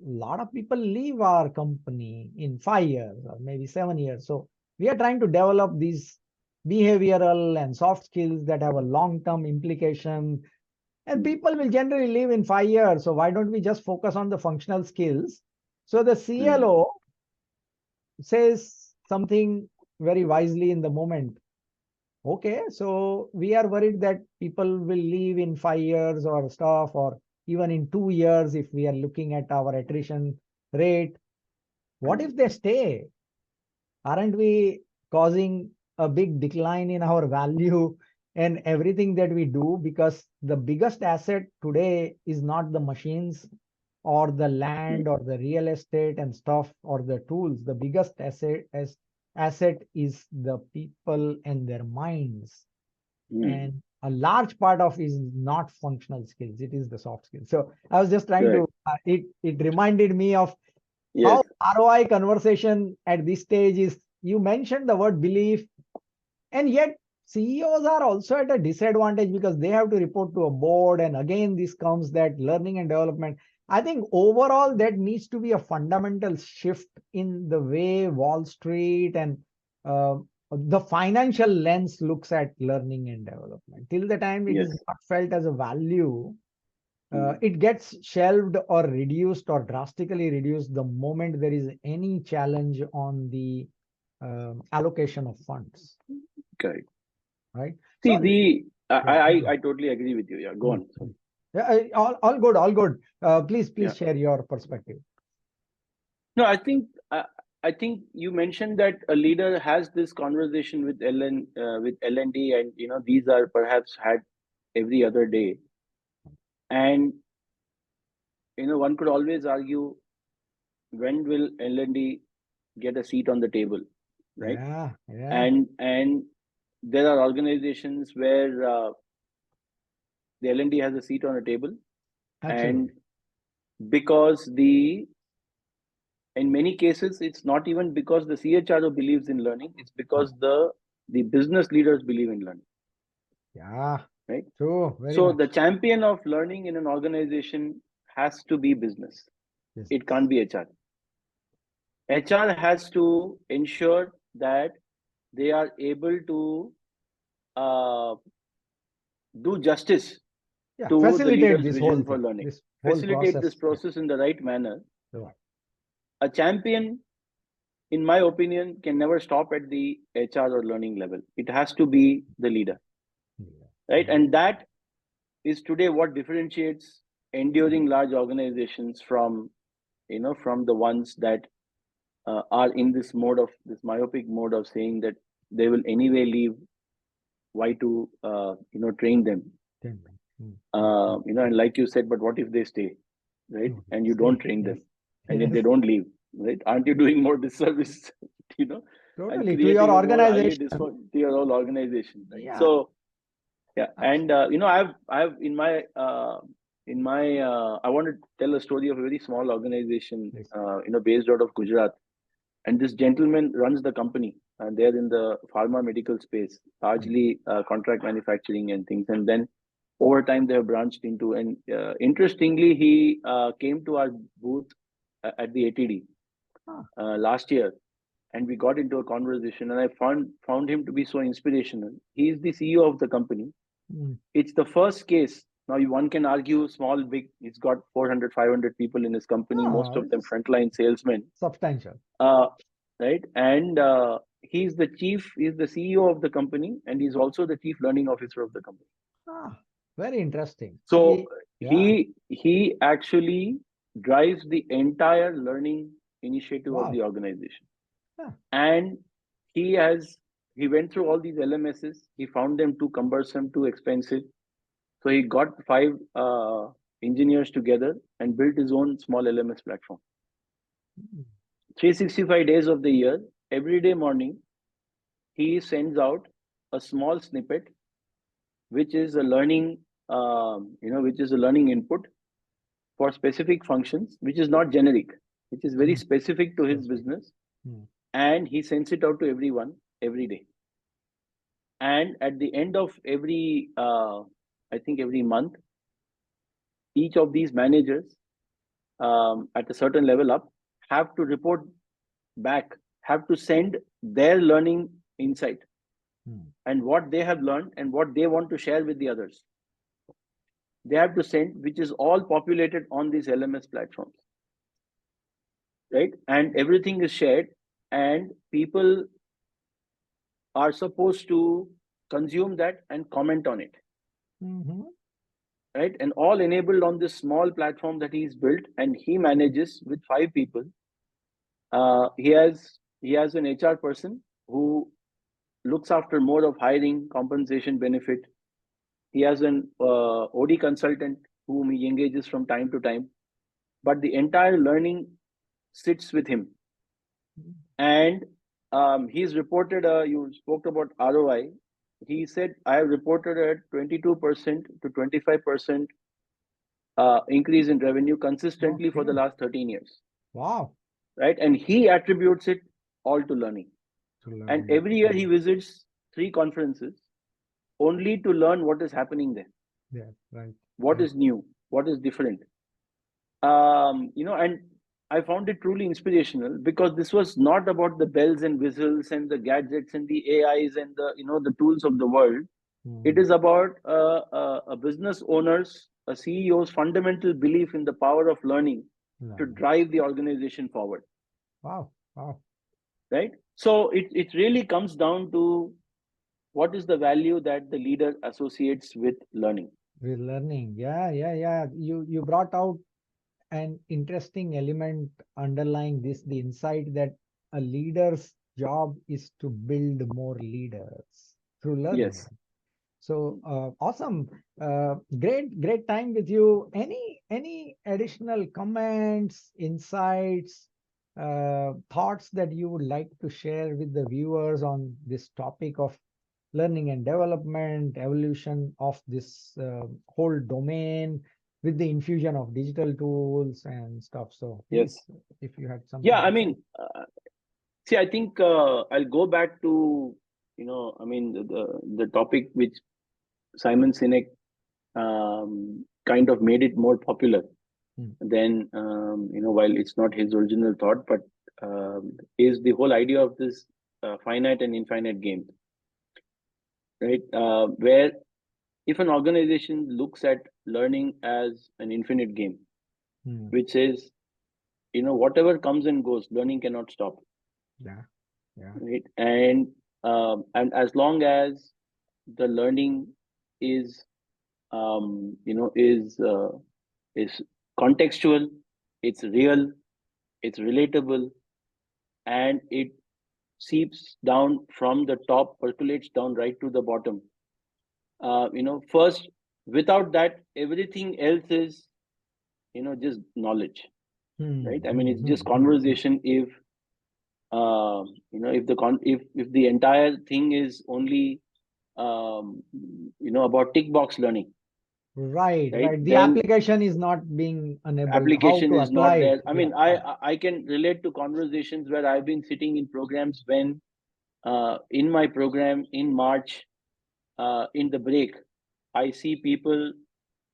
a lot of people leave our company in 5 years or maybe 7 years. So we are trying to develop these behavioral and soft skills that have a long-term implication. And mm, people will generally leave in 5 years. So why don't we just focus on the functional skills? So the mm, CLO says something very wisely in the moment. Okay, so we are worried that people will leave in 5 years or stuff, or even in 2 years if we are looking at our attrition rate. What mm, if they stay? Aren't we causing a big decline in our value and everything that we do? Because the biggest asset today is not the machines or the mm, land or the real estate and stuff or the tools. The biggest asset is the people and their minds. mm. And a large part of is not functional skills, it is the soft skills. So I was just trying to Correct. it reminded me of Yes. how ROI conversation at this stage is. You mentioned the word belief, and yet CEOs are also at a disadvantage because they have to report to a board. And again, this comes that learning and development. I think overall that needs to be a fundamental shift in the way Wall Street and the financial lens looks at learning and development. Till the time it is Yes. not felt as a value, Mm. it gets shelved or reduced or drastically reduced the moment there is any challenge on the allocation of funds, Correct. right? See, So, the yeah, I totally agree with you. Yeah, go on. mm. Yeah, all good, all good. Please Yeah. share your perspective. No, I think you mentioned that a leader has this conversation with with L&D, and these are perhaps had every other day, and one could always argue, when will L&D get a seat on the table, right? Yeah, yeah, And there are organizations where the L&D has a seat on the table, and absolutely. because in many cases it's not even because the CHRO believes in learning, it's Hmm. because the business leaders believe in learning, Yeah, right? true, very So the much. champion of learning in an organization has to be business. It Business. can't be HR. HR has to ensure that they are able to uh, do justice Yeah, to the facilitate leader's this whole vision for thing, learning, this whole facilitate this process. Yeah, process in the right manner. right. A champion, in my opinion, can never stop at the HR or learning level. It has to be the leader, Yeah, right? right. And that is today what differentiates enduring large organizations from from the ones that are in this myopic mode of saying that they will anyway leave. Why to train them? Then, mm. And like you said, but what if they stay, right? No, And you don't stay. train Yes, them, and if yes, they don't leave, right? Aren't you doing more disservice, you know, and totally. To your creating a more highly organization. dysfunctional to your whole organization, right? Yeah, So yeah, and absolutely. I've in my I want to tell a story of a very small organization, Yes. based out of Gujarat, and this gentleman runs the company, and they're in the pharma medical space, Mm, largely contract manufacturing and things, and then over time they have branched into, and interestingly he came to our booth at the ATD ah, last year, and we got into a conversation, and I found him to be so inspirational. He is the CEO of the company. mm. It's the first case. Now one can argue small, big. He's got 400, 500 people in his company, most Ah, of them it's frontline salesmen. substantial. Uh, right, and he's the CEO of the company, and he's also the chief learning officer of the company. Ah, very interesting. So See, yeah, he actually drives the entire learning initiative of wow. the organization, Yeah. and he has he went through all these LMSs. He found them too cumbersome, too expensive. So he got five engineers together and built his own small LMS platform. Mm, 365 days of the year, every day morning, he sends out a small snippet, which is a learning, which is a learning input for specific functions, which is not generic, which is very mm, specific to his specific. business, Mm, and he sends it out to everyone every day. And at the end of I think every month, each of these managers at a certain level up have to report back, have to send their learning insight mm, and what they have learned and what they want to share with the others. They have to send, which is all populated on these LMS platforms, right? And everything is shared, and people are supposed to consume that and comment on it, mhm, right? And all enabled on this small platform that he's built, and he manages with five people. He has an HR person who looks after more of hiring, compensation, benefit. He has an OD consultant whom he engages from time to time, but the entire learning sits with him. mm, And he's reported, you spoke about ROI. He said, I have reported a 22% to 25% increase in revenue consistently for the okay. last 13 years, Wow. right? And he attributes it all to learning. To And learning. every year he visits three conferences only to learn what is happening there, Yeah, right, what right. is new, what is different. And I found it truly inspirational, because this was not about the bells and whistles and the gadgets and the AIs and the, the tools of the world. It is about a business owner's, a CEO's fundamental belief in the power of learning to Learning. drive the organization forward. Wow. Wow. Right? So it really comes down to what is the value that the leader associates with learning. With learning. Yeah, yeah, yeah. You brought out an interesting element underlying this, the insight that a leader's job is to build more leaders through learning. Yes. So awesome. Great time with you. Any additional comments, insights, thoughts that you would like to share with the viewers on this topic of learning and development, evolution of this whole domain with the infusion of digital tools and stuff? So Yes. please, if you had something Yeah. I to say. mean, see, I think I'll go back to, the topic which Simon Sinek kind of made it more popular than, while it's not his original thought, but is the whole idea of this finite and infinite game, right? Where if an organization looks at learning as an infinite game, which says, whatever comes and goes, learning cannot stop, Yeah, yeah. right? And as long as the learning is, is contextual, it's real, it's relatable, and it seeps down from the top, percolates down right to the bottom. First, without that, everything else is, just knowledge, right? I mean, it's just conversation. If if the entire thing is only about tick box learning, Right, right? right. The Then application is not being enabled. How application to is apply not it? there. I Yeah, mean, yeah. I can relate to conversations where I've been sitting in programs when in my program in March, in the break, I see people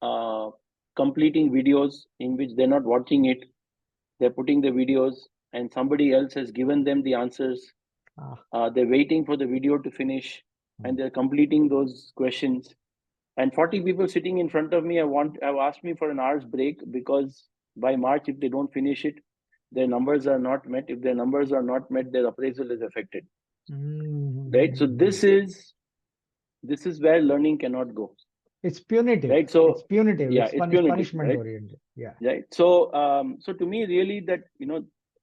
uh, completing videos in which they're not watching it, they're putting the videos, and somebody else has given them the answers. Ah, They're waiting for the video to finish, mm, and they're completing those questions. And 40 people sitting in front of me have asked me for an hour's break, because by March, if they don't finish it, their numbers are not met. If their numbers are not met, their appraisal is affected. Right? So mm. this is where learning cannot go. It's punitive. Right? It's So punitive. yeah, It's it's punitive, punishment right? oriented. Yeah. Right. So so to me, really, that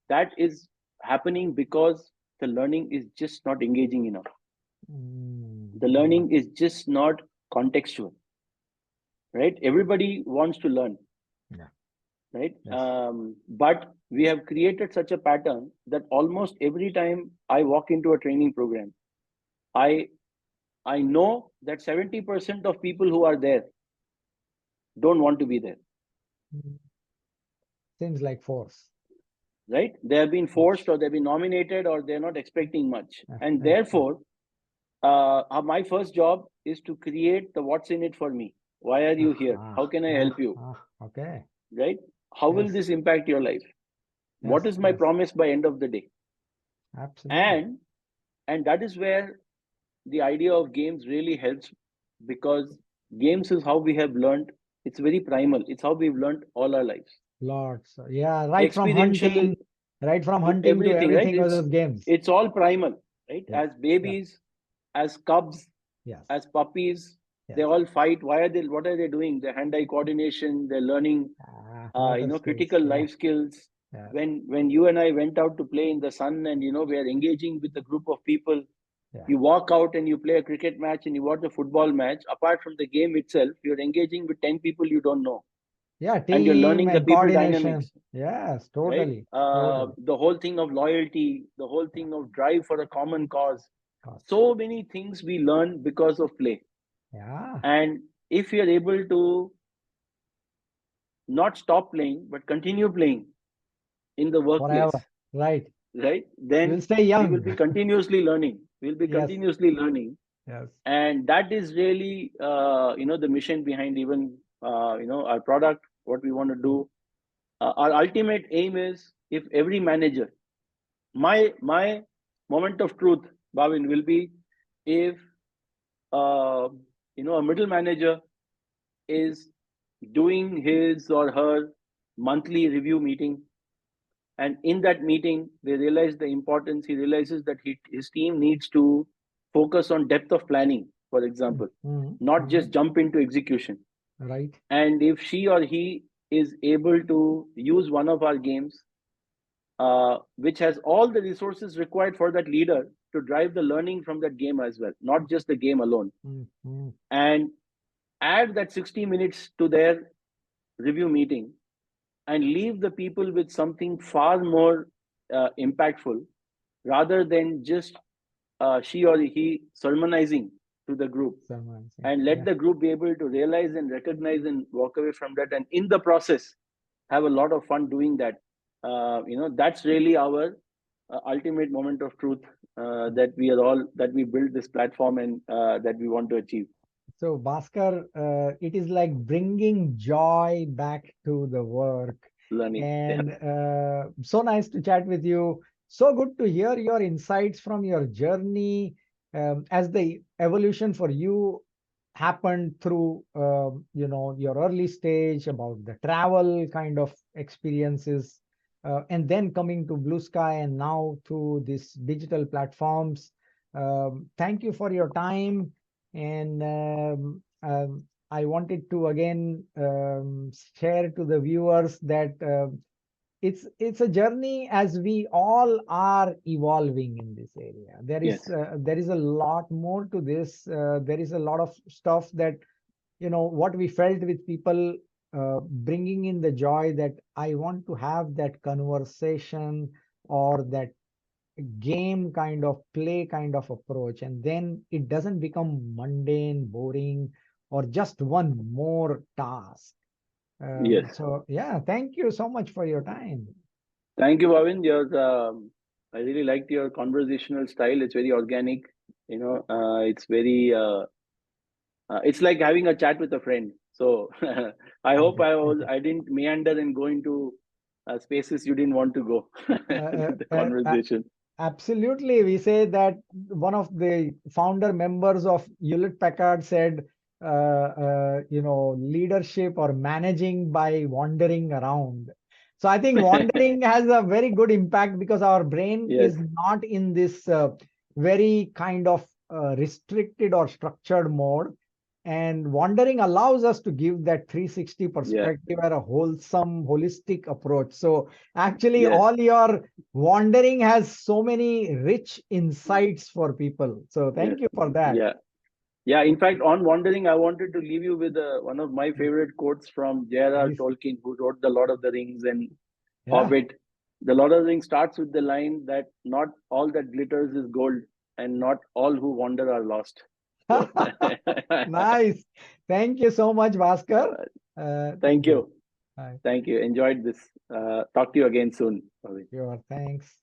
that is happening because the learning is just not engaging enough. Mm, The mm. learning is just not contextual, right? Everybody wants to learn, Yeah. right? Yes. But we have created such a pattern that almost every time I walk into a training program, I I know that 70% of people who are there don't want to be there, Mm. Seems like force. right? They have been forced, Force. or they've been nominated, or they're not expecting much. Yeah, And yeah, yeah. therefore, my first job is to create the what's in it for me. Why are you here? Ah, How can I ah, help you? ah. Okay. Right? How will Yes. this impact your life? What Yes. is my Yes. promise by end of the day? Absolutely. And that is where the idea of games really helps, because games is how we have learned. It's very primal. It's how we've learned all our lives. Lots. Yeah. Right from Experiential hunting, right from to hunting to everything, right? everything was just games. It's all primal, right? Yeah. As Yeah. babies, as cubs, Yes. as puppies, they Yes. all fight. Why are they? What are they doing? The hand-eye coordination. They're learning, Ah, motor skills. critical Yeah. life skills. Yes. When you and I went out to play in the sun, and we are engaging with a group of people, Yeah. you walk out and you play a cricket match and you watch a football match. Apart from the game itself, you're engaging with 10 people you don't know, Yeah. and you're Team learning the and people coordination. dynamics, Yes. right? Totally. Totally. The whole thing of loyalty, the whole Yeah. thing of drive for a common cause. Cause. So many things we learn because of play. Yeah. And if you're able to not stop playing, but continue playing in the Forever. workplace, Right. right? You will Then stay we will young. be continuously learning. We'll be Yes. continuously learning. Yes. And that is really, the mission behind even, our product, what we want to do. Our ultimate aim is if every manager, my moment of truth, Bhavin, will be if uh, a middle manager is doing his or her monthly review meeting, and in that meeting they realize the importance. He realizes that his team needs to focus on depth of planning, for example, not just jump into execution. Right. And if she or he is able to use one of our games, which has all the resources required for that leader to drive the learning from that game as well, not just the game alone, and add that 60 minutes to their review meeting, and leave the people with something far more impactful, rather than just she or he sermonizing to the group, and let the group be able to realize and recognize and walk away from that, and in the process have a lot of fun doing that. That's really our ultimate moment of truth, that we build this platform, and that we want to achieve. So, Bhaskar, it is like bringing joy back to the work. Learning. Yeah. And so nice to chat with you. So good to hear your insights from your journey, as the evolution for you happened through, your early stage about the travel kind of experiences, and then coming to Blue Sky and now through these digital platforms. Thank you for your time. And I wanted to again share to the viewers that it's a journey, as we all are evolving in this area. Yes. There is a lot more to this. There is a lot of stuff that what we felt with people, bringing in the joy that I want to have that conversation or that game kind of play kind of approach, and then it doesn't become mundane, boring, or just one more task. Yes. So yeah, thank you so much for your time. Thank you, Bhavin. I really liked your conversational style. It's very organic. It's very. It's like having a chat with a friend. So I Thank hope you. Thank you. I didn't meander and go into spaces you didn't want to go Uh, uh, with the uh, uh, conversation. Absolutely. We say that one of the founder members of Hewlett Packard said, leadership or managing by wandering around. So I think wandering has a very good impact because our brain Yes. is not in this very kind of restricted or structured mode. And wandering allows us to give that 360 Yeah. perspective or a wholesome, holistic approach. So actually, Yes. all your wandering has so many rich insights for people. So Yes. thank you for that. Yeah. Yeah. In fact, on wandering, I wanted to leave you with one of my favorite quotes from J.R.R. Please. Tolkien, who wrote The Lord of the Rings and Yeah. Hobbit. The Lord of the Rings starts with the line that not all that glitters is gold, and not all who wander are lost. So, Nice. Thank you so much, Bhaskar. thank Thank you. you. Bye. Thank you. Enjoyed this. Talk to you again soon. Sure. Thanks.